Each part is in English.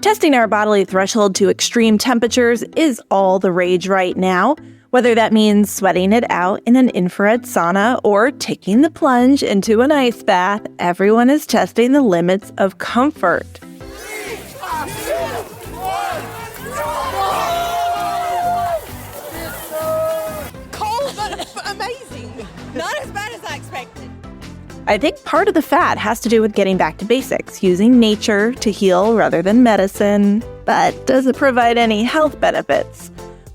Testing our bodily threshold to extreme temperatures is all the rage right now, whether that means sweating it out in an infrared sauna or taking the plunge into an ice bath. Everyone is testing the limits of comfort. Cold, but amazing. Not as bad as I expected. I think part of the fad has to do with getting back to basics, using nature to heal rather than medicine. But does it provide any health benefits?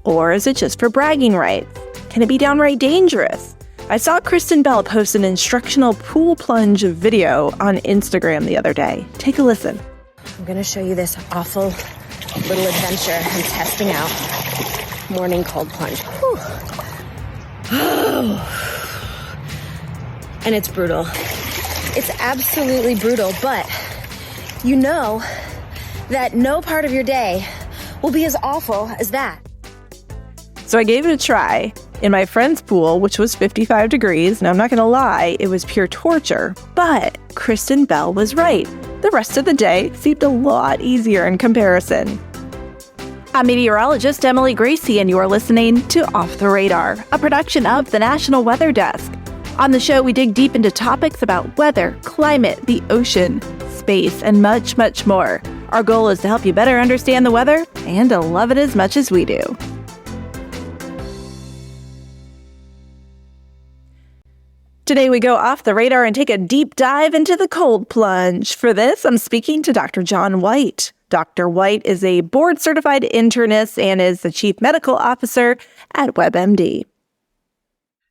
Or is it just for bragging rights? Can it be downright dangerous? I saw Kristen Bell post an instructional pool plunge video on Instagram the other day. Take a listen. I'm going to show you this awful little adventure I'm testing out. Morning cold plunge. And it's brutal. It's absolutely brutal, but you know that no part of your day will be as awful as that. So I gave it a try in my friend's pool, which was 55 degrees. Now, I'm not going to lie, it was pure torture. But Kristen Bell was right. The rest of the day seemed a lot easier in comparison. I'm meteorologist Emily Gracie, and you're listening to Off the Radar, a production of the National Weather Desk. On the show, we dig deep into topics about weather, climate, the ocean, space, and much, much more. Our goal is to help you better understand the weather and to love it as much as we do. Today, we go off the radar and take a deep dive into the cold plunge. For this, I'm speaking to Dr. John Whyte. Dr. Whyte is a board-certified internist and is the chief medical officer at WebMD.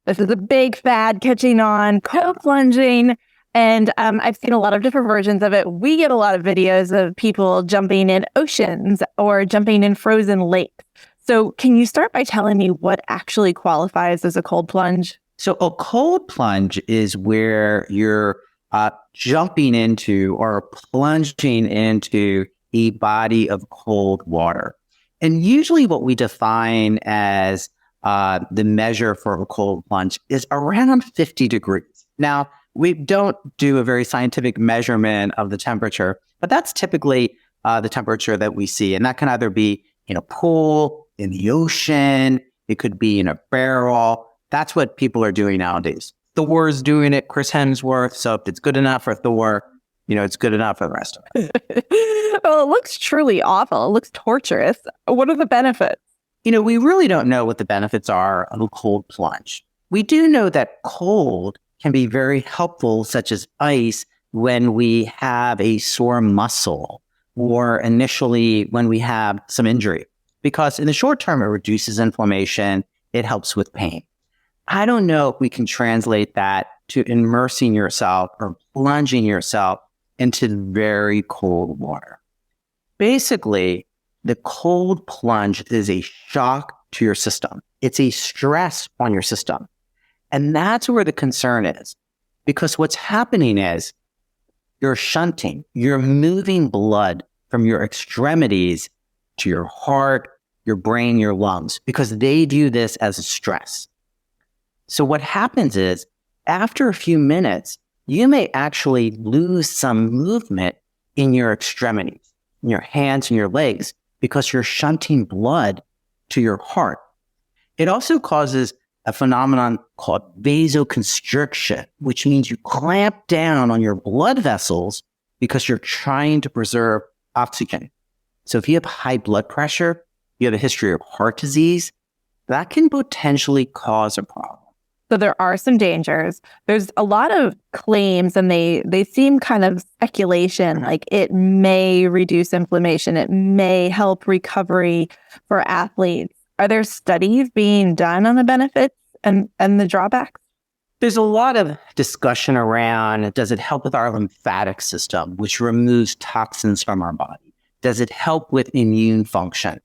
This is a big fad catching on, cold plunging, and I've seen a lot of different versions of it. We get a lot of videos of people jumping in oceans or jumping in frozen lakes. So can you start by telling me what actually qualifies as a cold plunge? So a cold plunge is where you're jumping into or plunging into a body of cold water. And usually what we define as the measure for a cold plunge is around 50 degrees. Now, we don't do a very scientific measurement of the temperature, but that's typically the temperature that we see. And that can either be in a pool, in the ocean, it could be in a barrel. That's what people are doing nowadays. Thor's doing it, Chris Hemsworth. So if it's good enough for Thor, it's good enough for the rest of it. Well, it looks truly awful. It looks torturous. What are the benefits? We really don't know what the benefits are of a cold plunge. We do know that cold can be very helpful, such as ice, when we have a sore muscle or initially when we have some injury. Because in the short term, it reduces inflammation. It helps with pain. I don't know if we can translate that to immersing yourself or plunging yourself into very cold water. Basically, the cold plunge is a shock to your system. It's a stress on your system. And that's where the concern is. Because what's happening is you're shunting, you're moving blood from your extremities to your heart, your brain, your lungs, because they do this as a stress. So what happens is after a few minutes, you may actually lose some movement in your extremities, in your hands and your legs, because you're shunting blood to your heart. It also causes a phenomenon called vasoconstriction, which means you clamp down on your blood vessels because you're trying to preserve oxygen. So if you have high blood pressure, you have a history of heart disease, that can potentially cause a problem. So there are some dangers. There's a lot of claims, and they seem kind of speculation, like it may reduce inflammation, it may help recovery for athletes. Are there studies being done on the benefits and the drawbacks? There's a lot of discussion around, does it help with our lymphatic system, which removes toxins from our body? Does it help with immune function?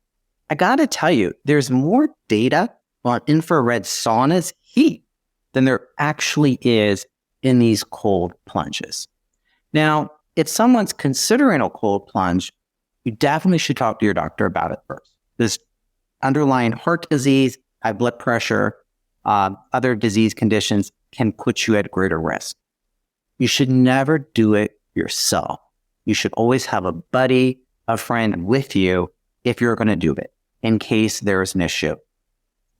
I got to tell you, there's more data on infrared saunas heat than there actually is in these cold plunges. Now, if someone's considering a cold plunge, you definitely should talk to your doctor about it first. There's underlying heart disease, high blood pressure, other disease conditions can put you at greater risk. You should never do it yourself. You should always have a buddy, a friend with you if you're going to do it in case there's an issue.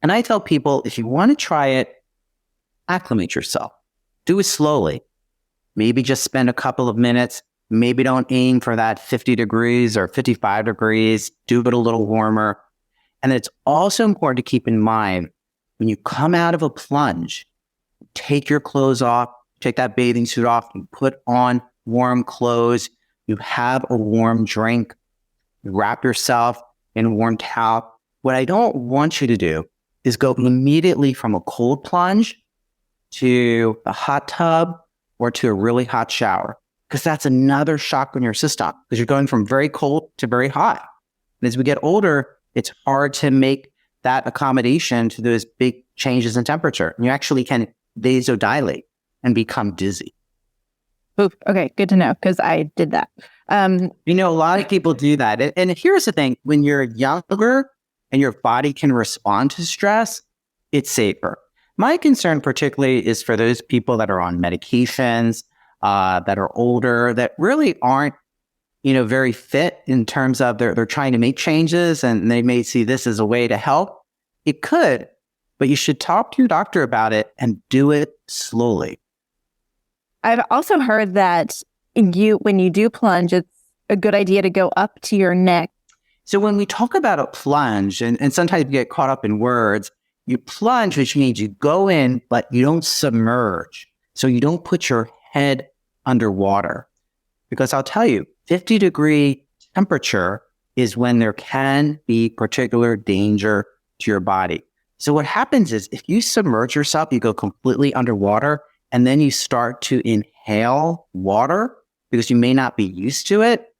And I tell people, if you want to try it, acclimate yourself. Do it slowly. Maybe just spend a couple of minutes. Maybe don't aim for that 50 degrees or 55 degrees. Do it a little warmer. And it's also important to keep in mind when you come out of a plunge, take your clothes off, take that bathing suit off, you put on warm clothes, you have a warm drink, you wrap yourself in a warm towel. What I don't want you to do is go immediately from a cold plunge to a hot tub or to a really hot shower, because that's another shock on your system because you're going from very cold to very hot. And as we get older, it's hard to make that accommodation to those big changes in temperature. And you actually can vasodilate and become dizzy. Oof, okay, good to know because I did that. A lot of people do that. And here's the thing, when you're younger and your body can respond to stress, it's safer. My concern particularly is for those people that are on medications, that are older, that really aren't, very fit in terms of they're trying to make changes and they may see this as a way to help. It could, but you should talk to your doctor about it and do it slowly. I've also heard that when you do plunge, it's a good idea to go up to your neck. So when we talk about a plunge, and sometimes we get caught up in words, you plunge, which means you go in, but you don't submerge. So you don't put your head underwater. Because I'll tell you, 50-degree temperature is when there can be particular danger to your body. So what happens is if you submerge yourself, you go completely underwater, and then you start to inhale water because you may not be used to it,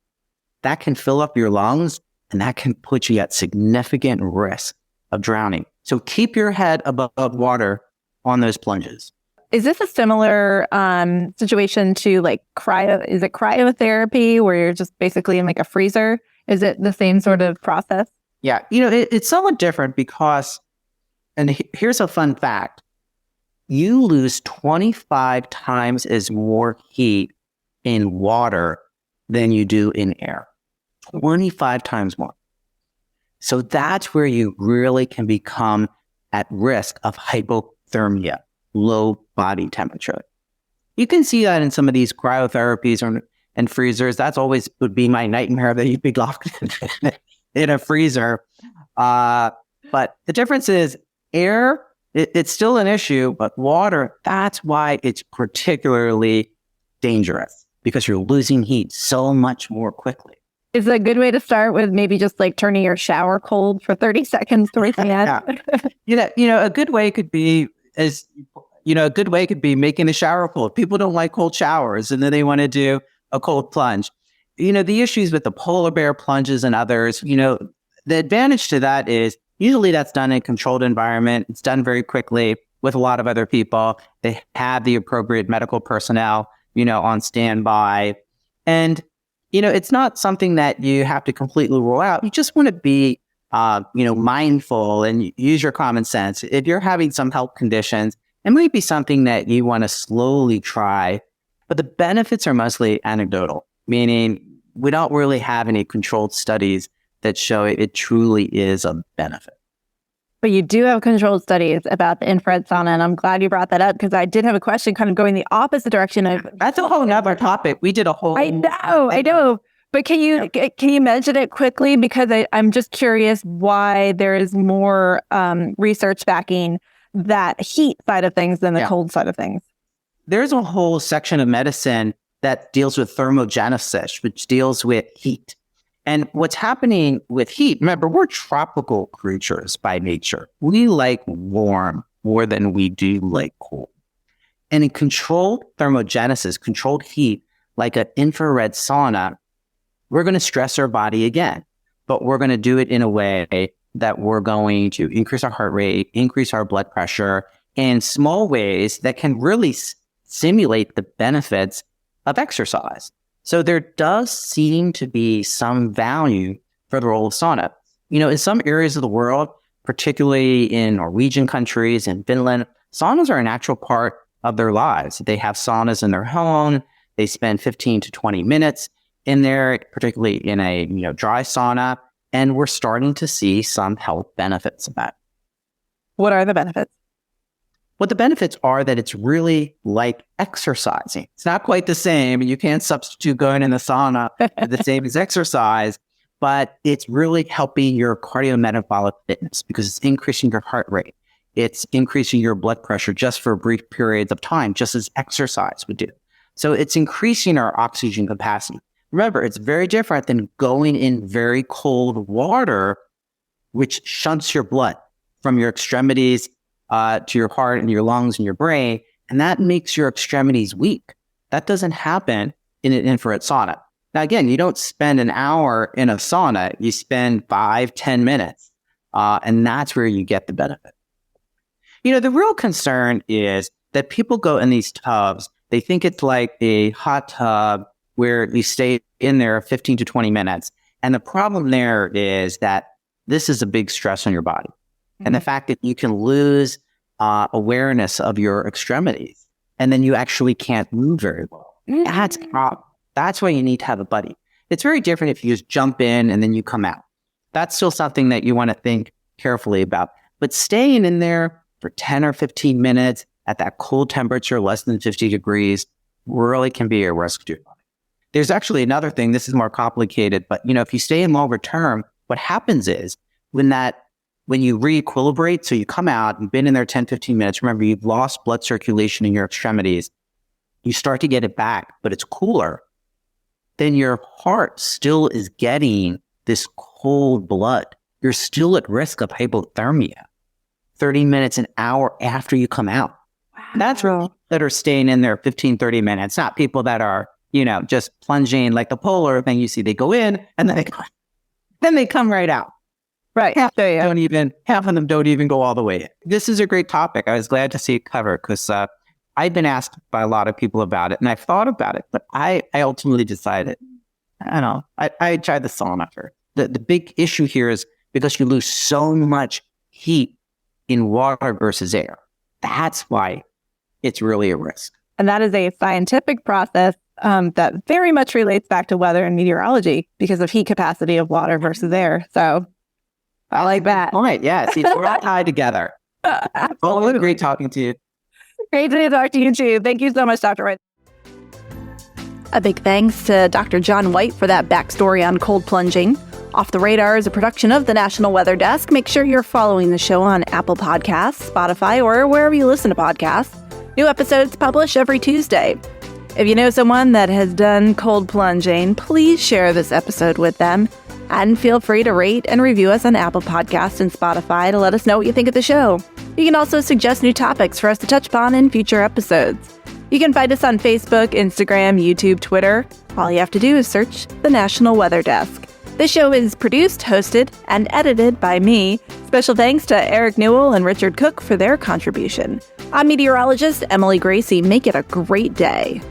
that can fill up your lungs and that can put you at significant risk of drowning. So keep your head above water on those plunges. Is this a similar situation to like is it cryotherapy where you're just basically in like a freezer? Is it the same sort of process? Yeah, it's somewhat different because, and here's a fun fact, you lose 25 times as more heat in water than you do in air. 25 times more. So that's where you really can become at risk of hypothermia, low body temperature. You can see that in some of these cryotherapies and freezers. That's always would be my nightmare that you'd be locked in a freezer. But the difference is air, it's still an issue, but water, that's why it's particularly dangerous because you're losing heat so much more quickly. Is it a good way to start with maybe just like turning your shower cold for 30 seconds to refresh? A good way could be making a shower cold. People don't like cold showers and then they want to do a cold plunge. The issues with the polar bear plunges and others, the advantage to that is usually that's done in a controlled environment. It's done very quickly with a lot of other people. They have the appropriate medical personnel, on standby. And it's not something that you have to completely rule out. You just want to be, mindful and use your common sense. If you're having some health conditions, it might be something that you want to slowly try, but the benefits are mostly anecdotal, meaning we don't really have any controlled studies that show it truly is a benefit. But you do have controlled studies about the infrared sauna, and I'm glad you brought that up because I did have a question kind of going the opposite direction of... That's a whole nother topic. We did a whole... I know. But can you mention it quickly? Because I'm just curious why there is more research backing that heat side of things than the cold side of things. There's a whole section of medicine that deals with thermogenesis, which deals with heat. And what's happening with heat, remember, we're tropical creatures by nature. We like warm more than we do like cold. And in controlled thermogenesis, controlled heat, like an infrared sauna, we're going to stress our body again, but we're going to do it in a way that we're going to increase our heart rate, increase our blood pressure in small ways that can really simulate the benefits of exercise. So there does seem to be some value for the role of sauna. In some areas of the world, particularly in Norwegian countries and Finland, saunas are a natural part of their lives. They have saunas in their home. They spend 15 to 20 minutes in there, particularly in a dry sauna, and we're starting to see some health benefits of that. What are the benefits? What the benefits are that it's really like exercising. It's not quite the same. You can't substitute going in the sauna for the same as exercise, but it's really helping your cardiometabolic fitness because it's increasing your heart rate. It's increasing your blood pressure just for brief periods of time, just as exercise would do. So it's increasing our oxygen capacity. Remember, it's very different than going in very cold water, which shunts your blood from your extremities to your heart and your lungs and your brain, and that makes your extremities weak. That doesn't happen in an infrared sauna. Now, again, you don't spend an hour in a sauna. You spend 5-10 minutes, and that's where you get the benefit. The real concern is that people go in these tubs. They think it's like a hot tub where you stay in there 15 to 20 minutes. And the problem there is that this is a big stress on your body. And the fact that you can lose awareness of your extremities, and then you actually can't move very well. That's a problem. That's why you need to have a buddy. It's very different if you just jump in and then you come out. That's still something that you want to think carefully about. But staying in there for 10 or 15 minutes at that cold temperature, less than 50 degrees, really can be a risk to your body. There's actually another thing. This is more complicated, but if you stay in longer term, what happens is when you re-equilibrate, so you come out, you've been in there 10, 15 minutes, remember you've lost blood circulation in your extremities, you start to get it back, but it's cooler, then your heart still is getting this cold blood. You're still at risk of hypothermia 30 minutes, an hour after you come out. Wow. That's people that are staying in there 15, 30 minutes, not people that are, just plunging like the polar thing you see. They go in and then they come right out. Right. Half of them don't even go all the way in. This is a great topic. I was glad to see it covered because I've been asked by a lot of people about it, and I've thought about it, but I ultimately decided, I tried the sauna first. The big issue here is because you lose so much heat in water versus air. That's why it's really a risk. And that is a scientific process that very much relates back to weather and meteorology because of heat capacity of water versus air. So I like that. All right. Yeah. See, we're all tied together. Well, great talking to you. Great to talk to you too. Thank you so much, Dr. Whyte. A big thanks to Dr. John Whyte for that backstory on cold plunging. Off the Radar is a production of the National Weather Desk. Make sure you're following the show on Apple Podcasts, Spotify, or wherever you listen to podcasts. New episodes publish every Tuesday. If you know someone that has done cold plunging, please share this episode with them. And feel free to rate and review us on Apple Podcasts and Spotify to let us know what you think of the show. You can also suggest new topics for us to touch upon in future episodes. You can find us on Facebook, Instagram, YouTube, Twitter. All you have to do is search the National Weather Desk. This show is produced, hosted, and edited by me. Special thanks to Eric Newell and Richard Cook for their contribution. I'm meteorologist Emily Gracie. Make it a great day.